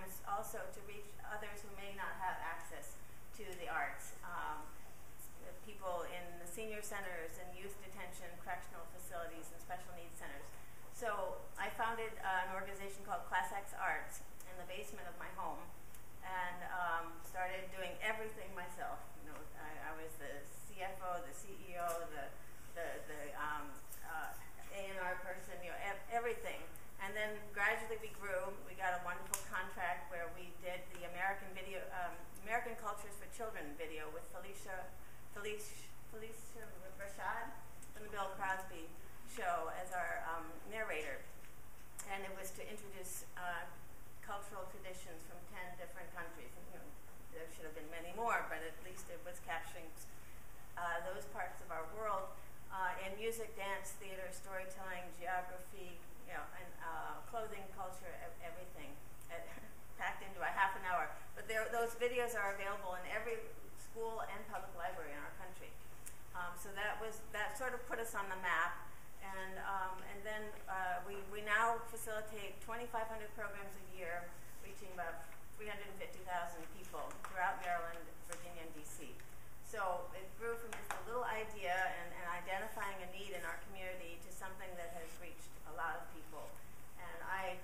programs also to reach others who may not have access to the arts. People in the senior centers and youth detention, correctional facilities, and special needs centers. So I founded an organization called Class X Arts in the basement of my home, and started doing everything myself. You know, I was the CFO, the CEO, the A&R person, you know, everything. And then gradually we grew. We got a wonderful contract where we did the American Cultures for Children video with Felicia Rashad from the Bill Cosby show as our narrator. And it was to introduce cultural traditions from 10 different countries. And, you know, there should have been many more, but at least it was capturing those parts of our world in music, dance, theater, storytelling, geography, you know, and clothing, culture, everything, packed into a half an hour. But those videos are available in every school and public library in our country. So that sort of put us on the map. And then we now facilitate 2,500 programs a year, reaching about 350,000 people throughout Maryland, Virginia, and D.C. So it grew from just a little idea and identifying a need in our community to something that has reached a lot of people. And I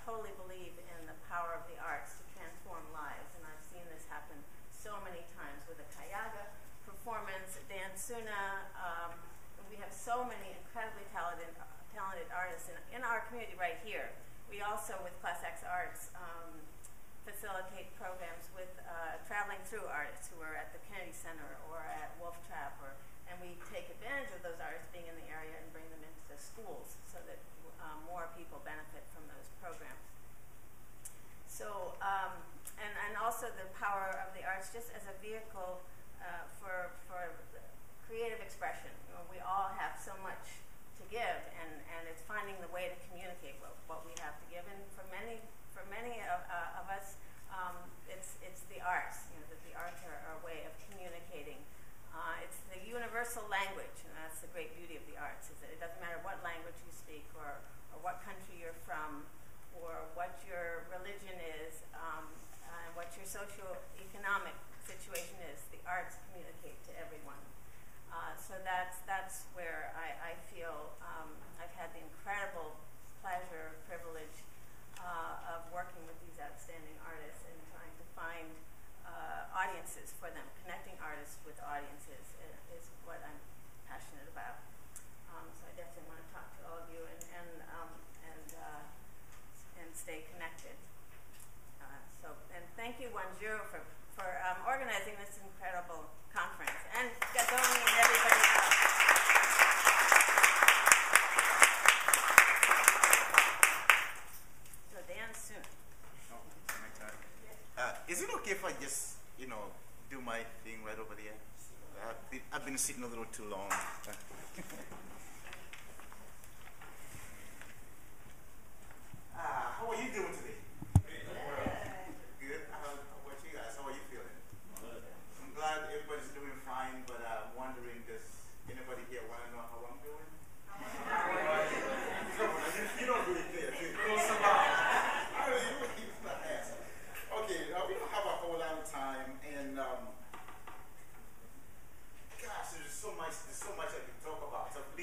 totally believe in the power of the arts to transform lives, and I've seen this happen so many times with the Kayaga performance, Dan Suna. We have so many incredibly talented artists in our community right here. We also, with Class X Arts, facilitate programs with traveling through artists who are at the Kennedy Center or at Wolf Trap, and we take advantage of those artists being in the area and bring them into the schools so that more people benefit from those programs. So, and also the power of the arts just as a vehicle for creative expression. You know, we all have so much to give, and it's finding the way to communicate what we have to give. And for many of us, it's the arts. You know, that the arts are a way of communicating. It's the universal language, and that's the great beauty of the arts, is that it doesn't matter what language you speak or what country you're from or what your religion is, and what your socioeconomic situation is. The arts communicate to everyone. So that's where I feel I've had the incredible pleasure, privilege of working with these outstanding artists and trying to find audiences for them. Connecting artists with audiences is what I'm passionate about. So I definitely want to talk to all of you and stay connected. And thank you, Wanjiro, for organizing this incredible conference, and Gadoni and everybody else. So Dan soon. Is it okay if I just, do my thing right over there? I've been sitting a little too long. How are you doing today? Good. How about you guys? How are you feeling? I'm glad everybody's doing fine, but I'm wondering, does anybody here want to know how I'm doing? You don't really care, do you? Okay, we don't have a whole lot of time, and gosh, there's so much I can talk about. I've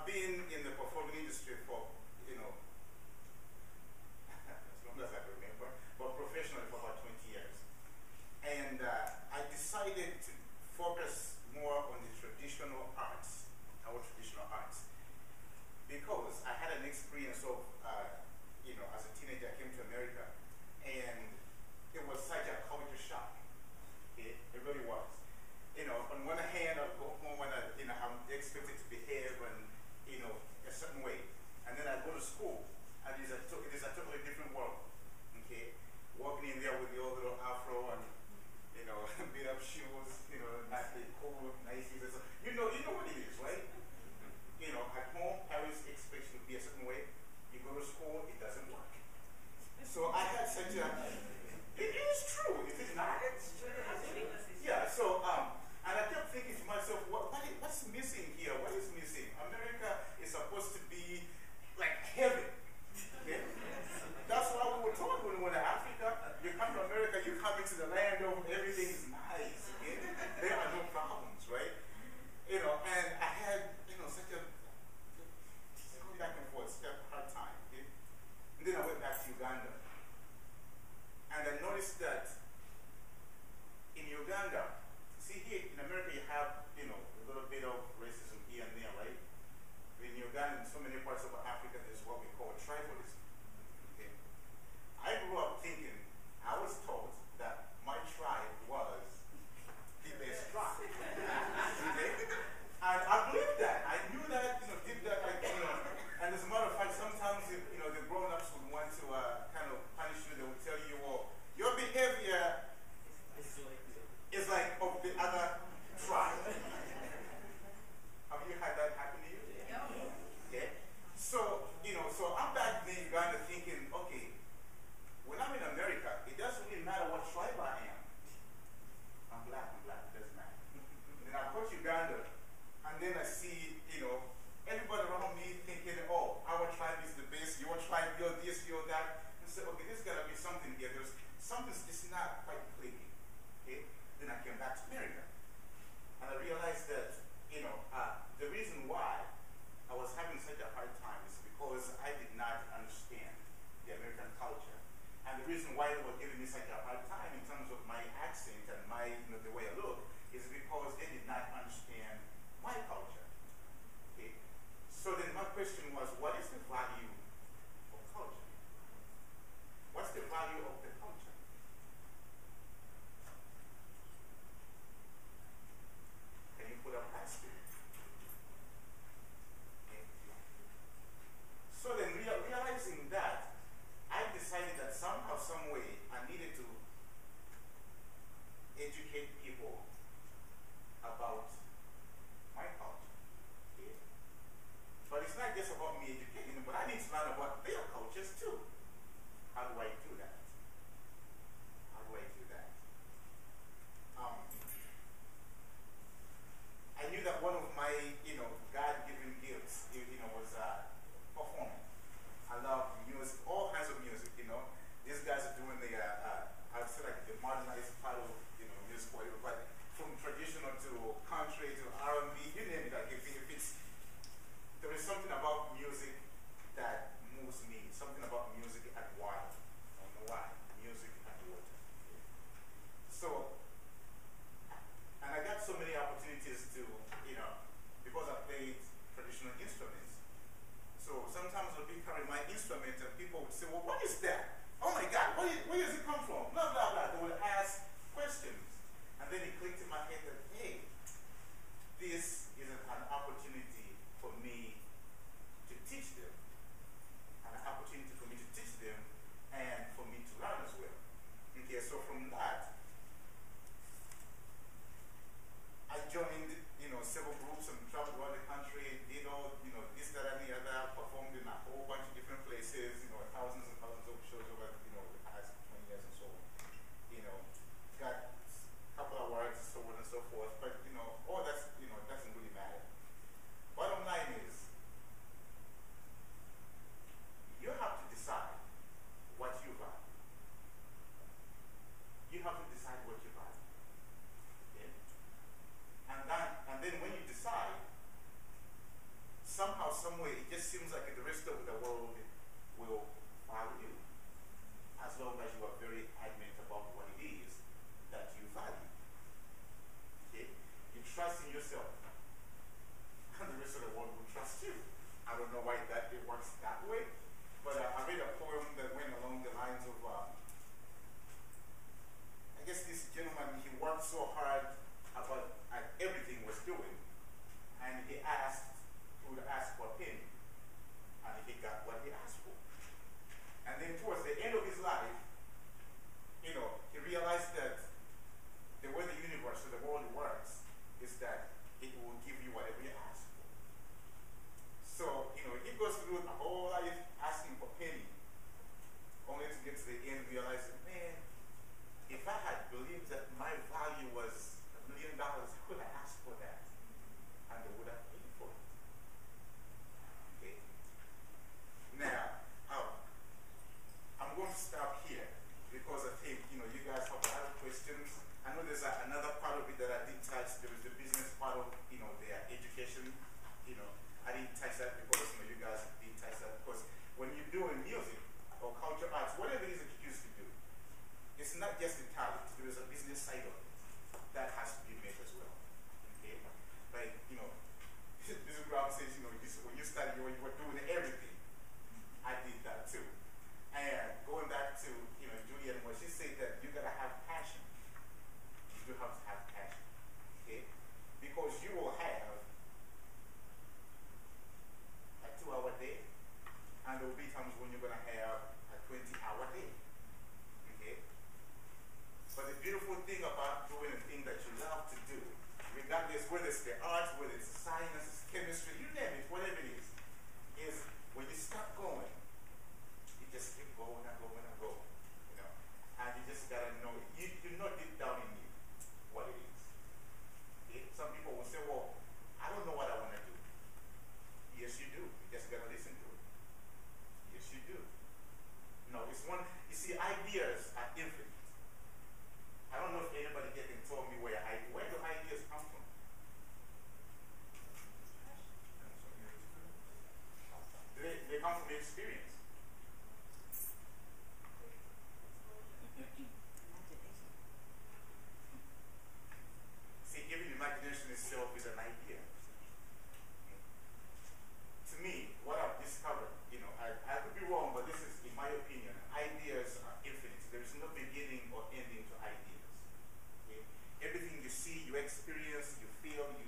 been in the performing industry for, as long as I remember, but professionally for about 20 years. And I decided to focus more on the traditional arts, our traditional arts, because I had an experience of, as a teenager, I came to America, and it was such a culture shock. It really was. On one hand, I'd go home and I'm expected to behave and, a certain way. And then I coming to the land of everything is nice. Okay? There are no problems, right? And I had, such a going back and forth, such a hard time. Okay? And then I went back to Uganda. And I noticed that in Uganda, see here in America you have, a little bit of racism here and there, right? In Uganda, in so many parts of Africa, there's what we call tribalism. Okay? I grew up thinking, I was told that my tribe was the best tribe. Okay? And I believed that. I knew that, did that, and as a matter of fact, sometimes, the grown-ups would want to kind of punish you. They would tell you, well, your behavior is like of the other tribe. Have you had that happen to you? Yeah. So, so I'm back in Uganda thinking, okay, when I'm in America, it doesn't really matter what tribe I am. I'm black, it doesn't matter. And then I go to Uganda, and then I see, everybody around me thinking, oh, our tribe is the best, your tribe, you're this, you're that. And so, okay, there's got to be something here. Something's just not quite clicking. Okay? Then I came back to America. And I realized that, the reason why I was having such a hard time is because I did not understand the American culture. And the reason why they were giving me such a hard time in terms of my accent and my, the way I look, is because they did not understand my culture. Okay? So then my question was, what is the value of culture? What's the value of the culture? Can you put up that screen? Okay. So then realizing that, I decided that somehow, some way, I needed to educate people about my culture. Okay? But it's not just about me educating them, but I need to learn about their cultures too. How do I do that? How do I do that? I knew that one of my, God-given gifts, was performing. I love music, all kinds of music, These guys are doing the, I would say like the modernized part of, music, whatever, but from traditional to country to R&B, you name it, like if it's, there is something about music that moves me, something about music at water. I don't know why. Music at water. So, and I got so many opportunities to, because I played traditional instruments. So sometimes I'll be carrying my instrument and people would say, well, what is that? Oh my God, where does it come from? Blah, blah, blah. They would ask questions. And then it clicked in my head that, hey, this is an opportunity for me to teach them. An opportunity for me to teach them and for me to learn as well. Okay, so from that, I joined, several groups and traveled around the country, did all, this, that, and the other, performed in a whole bunch of different places, thousands and thousands of shows over, the past 20 years and so on. Got a couple of awards and so on and so forth, but, all that's, doesn't really matter. Bottom line is, you have to decide what you value. You have to decide what you value. Okay? And then when you decide, somehow, some way, it just seems like the rest of the world will follow you, as long as you are very adamant about what it is that you value. Okay? You trust in yourself, and the rest of the world will trust you. I don't know why it works that way, but I read a poem that went along the lines of, I guess this gentleman, he worked so hard at everything he was doing, and he would ask for a penny, and he got what he asked for. And then towards the end of his life, he realized that the way the universe or the world works is that it will give you whatever you ask for. So, he goes through a whole life asking for penny, only to get to the end and realize that, man, if I had believed that my value was $1 million, I could have asked for that, and they would have paid for it. Okay? Now, I'm going to stop here because I think, you guys have a lot of questions. I know there's another part of it that I didn't touch. There was the business part of, their education. I didn't touch that because, you guys didn't touch that because when you're doing music or culture arts, whatever it is that you choose to do, it's not just the talent. There is a business side of it that has to be made as well. Okay? Like, this crowd says, when you started, you were doing everything. I did that too. And going back to, Julian, when she said that you gotta have passion. You do have to have passion. Okay? Because you will have a 2-hour day, and there will be times when you're gonna have a 20-hour day. Okay? But the beautiful thing about doing a thing that you love to do, regardless whether it's the arts, whether it's science, chemistry, you name it, whatever it is when you start going, you just keep going and going and going. And you just gotta know, you know deep down in you what it is. Okay? Some people will say, well, I don't know what I want to do. Yes, you do. You just gotta listen to it. Yes, you do. It's one, you see, ideas are infinite. I don't know if anybody here can tell me where do ideas come from? They come from experience. See, even imagination itself is an idea. To me, what I've discovered, I could be wrong, but this is, in my opinion, ideas are infinite. There is no beginning or ending to ideas. Okay? Everything you see, you experience, you feel, you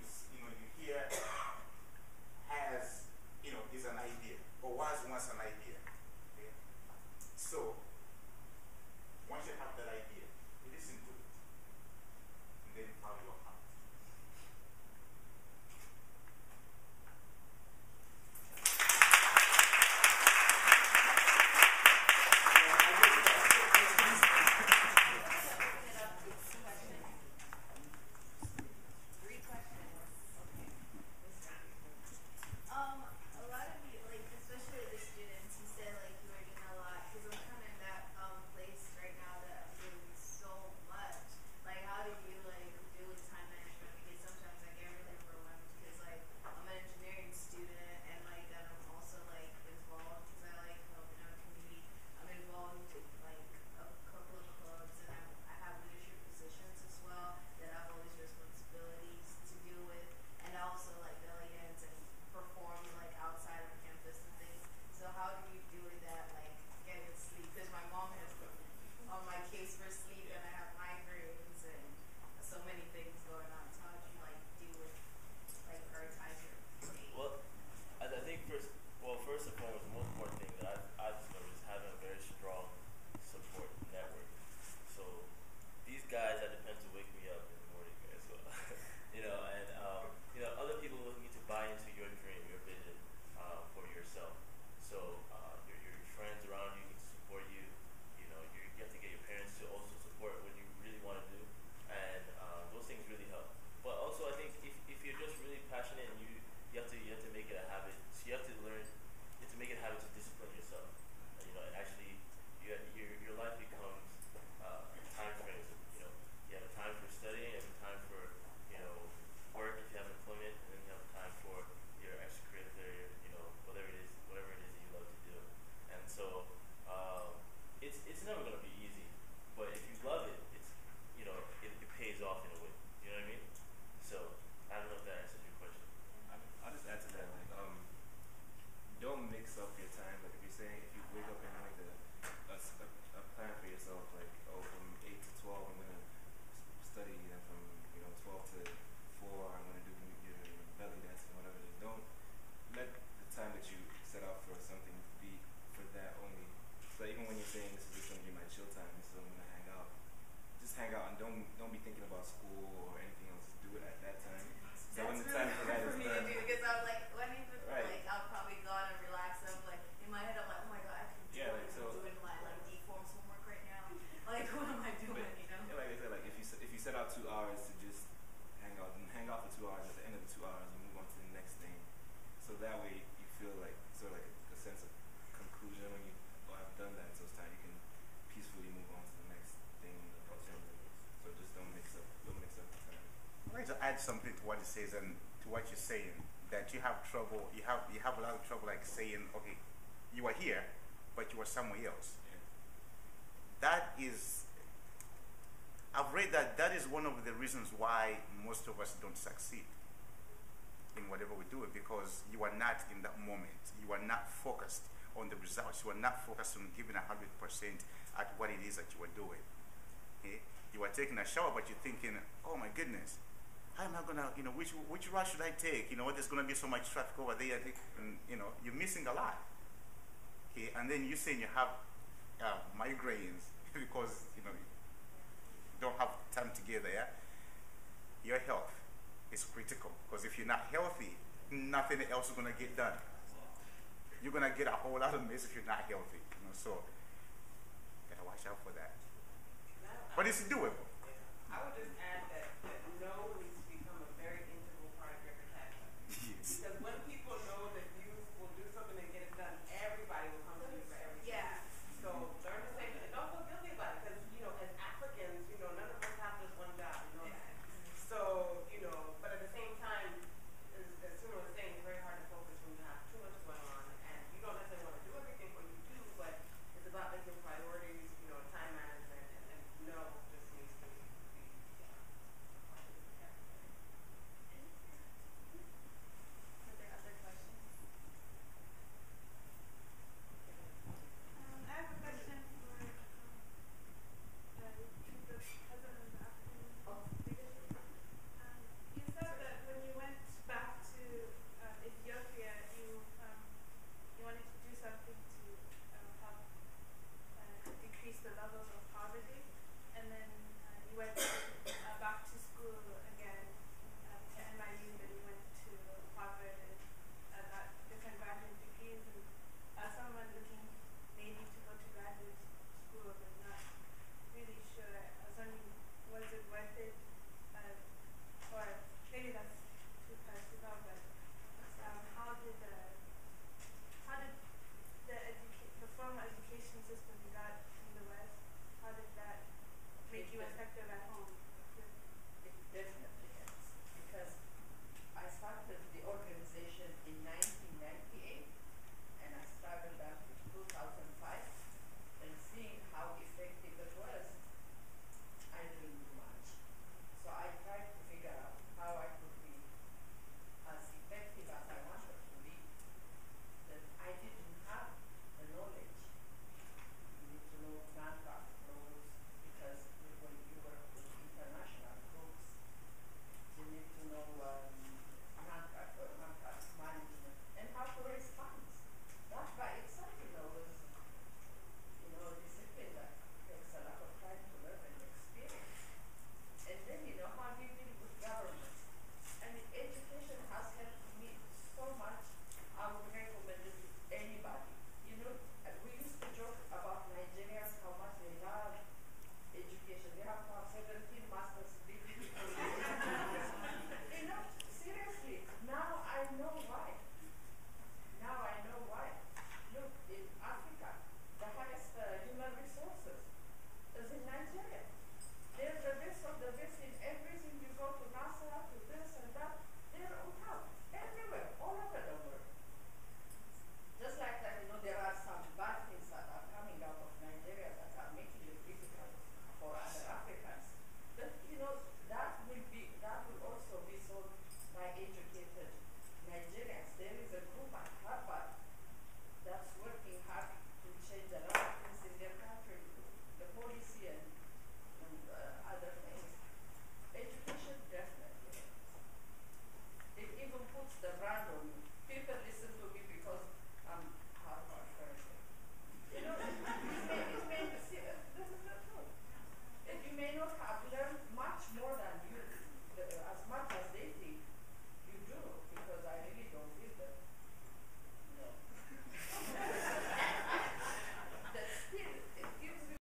hear, is an idea, or was once an idea. Okay? So, once you have that idea, you listen to it, and then follow your heart. it says, and to what you're saying, that you have trouble, you have a lot of trouble, like saying, okay, you are here, but you are somewhere else. That is, I've read that is one of the reasons why most of us don't succeed in whatever we do, because you are not in that moment. You are not focused on the results. You are not focused on giving 100% at what it is that you are doing. Okay? You are taking a shower, but you're thinking, oh my goodness, how am I gonna, which route should I take? There's gonna be so much traffic over there, and you're missing a lot. Okay, and then you're saying you have migraines because you don't have time together. Yeah, your health is critical, because if you're not healthy, nothing else is gonna get done. You're gonna get a whole lot of mess if you're not healthy. So gotta watch out for that. But it's doable.